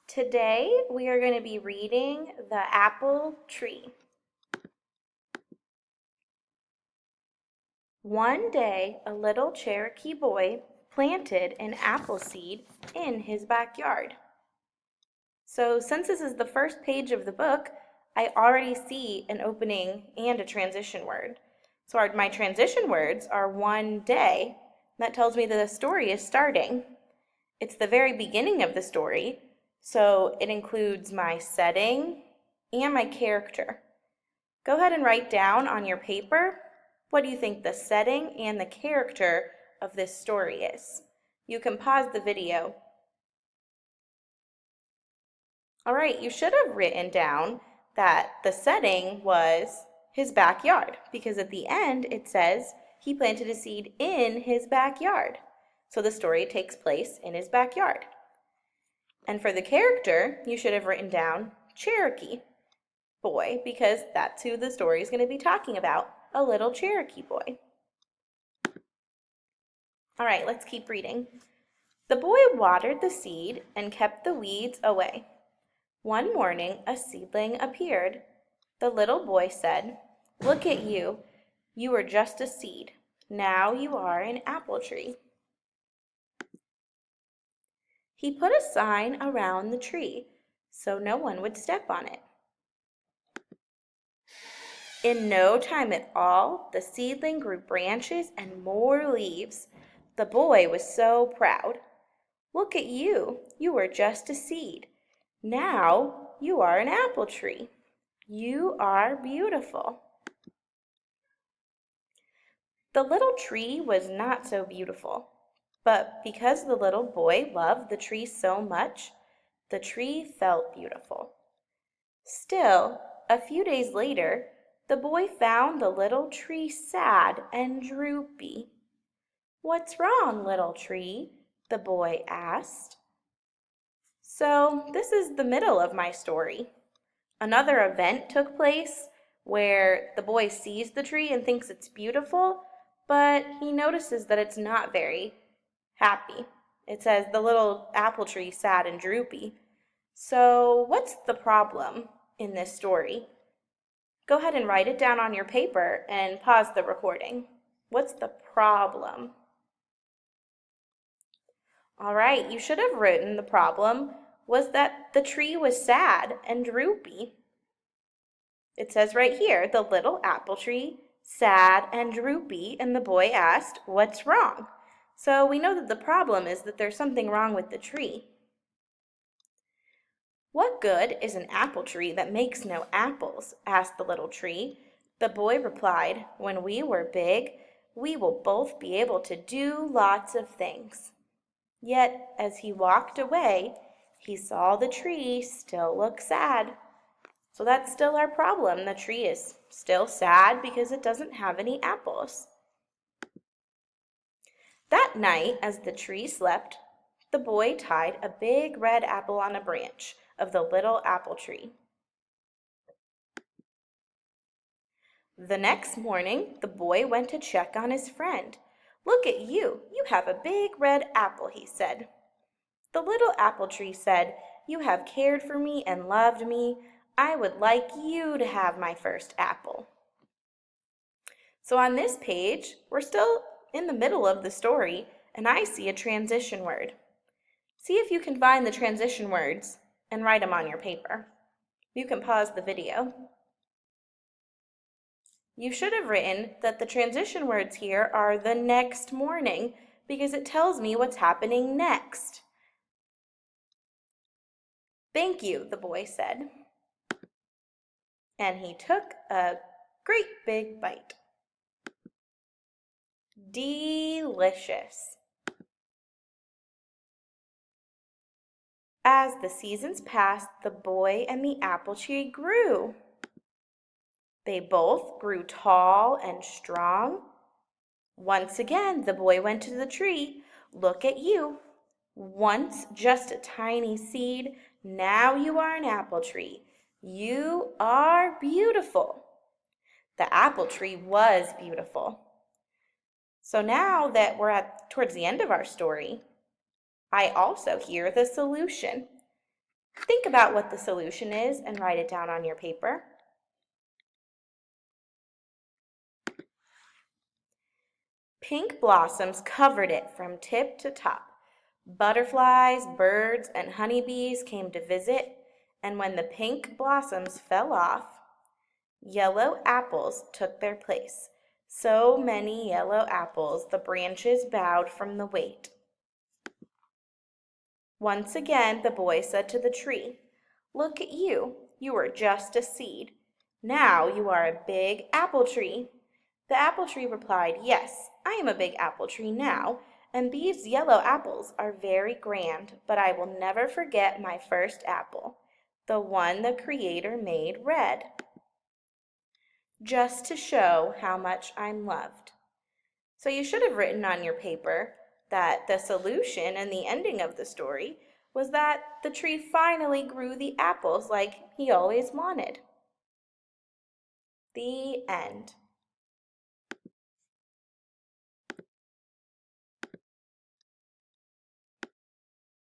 Today we are going to be reading The Apple Tree. One day, a little Cherokee boy planted an apple seed in his backyard. So since this is the first page of the book, I already see an opening and a transition word. So my transition words are one day. That tells me that the story is starting. It's the very beginning of the story, so it includes my setting and my character. Go ahead and write down on your paper, what do you think the setting and the character of this story is? You can pause the video. All right, you should have written down that the setting was his backyard, because at the end it says he planted a seed in his backyard. So the story takes place in his backyard. And for the character, you should have written down Cherokee boy, because that's who the story is going to be talking about, a little Cherokee boy. All right, let's keep reading. The boy watered the seed and kept the weeds away. One morning, a seedling appeared. The little boy said, "Look at you. You were just a seed. Now you are an apple tree." He put a sign around the tree so no one would step on it. In no time at all, the seedling grew branches and more leaves. The boy was so proud. "Look at you. You were just a seed. Now you are an apple tree. You are beautiful." The little tree was not so beautiful, but because the little boy loved the tree so much, the tree felt beautiful. Still, a few days later, the boy found the little tree sad and droopy. "What's wrong, little tree?" the boy asked. So this is the middle of my story. Another event took place where the boy sees the tree and thinks it's beautiful, but he notices that it's not very happy. It says the little apple tree sad and droopy. So what's the problem in this story? Go ahead and write it down on your paper and pause the recording. What's the problem? All right, you should have written the problem was that the tree was sad and droopy. It says right here, the little apple tree, sad and droopy, and the boy asked, "What's wrong?" So we know that the problem is that there's something wrong with the tree. "What good is an apple tree that makes no apples?" asked the little tree. The boy replied, "When we were big, we will both be able to do lots of things." Yet, as he walked away, he saw the tree still look sad. So that's still our problem. The tree is still sad because it doesn't have any apples. That night, as the tree slept, the boy tied a big red apple on a branch of the little apple tree. The next morning, the boy went to check on his friend. "Look at you. You have a big red apple," he said. The little apple tree said, "You have cared for me and loved me. I would like you to have my first apple." So on this page, we're still in the middle of the story, and I see a transition word. See if you can find the transition words and write them on your paper. You can pause the video. You should have written that the transition words here are the next morning because it tells me what's happening next. "Thank you," the boy said. And he took a great big bite. Delicious. As the seasons passed, the boy and the apple tree grew. They both grew tall and strong. Once again, the boy went to the tree. "Look at you. Once just a tiny seed, now you are an apple tree. You are beautiful." The apple tree was beautiful. So now that we're towards the end of our story, I also hear the solution. Think about what the solution is and write it down on your paper. Pink blossoms covered it from tip to top. Butterflies, birds, and honeybees came to visit, and when the pink blossoms fell off, yellow apples took their place. So many yellow apples the branches bowed from the weight. Once again the boy said to the tree, "Look at you. You were just a seed. Now you are a big apple tree." The apple tree replied, "Yes, I am a big apple tree now, and these yellow apples are very grand, but I will never forget my first apple, the one the Creator made red, just to show how much I'm loved." So you should have written on your paper that the solution and the ending of the story was that the tree finally grew the apples like he always wanted. The end.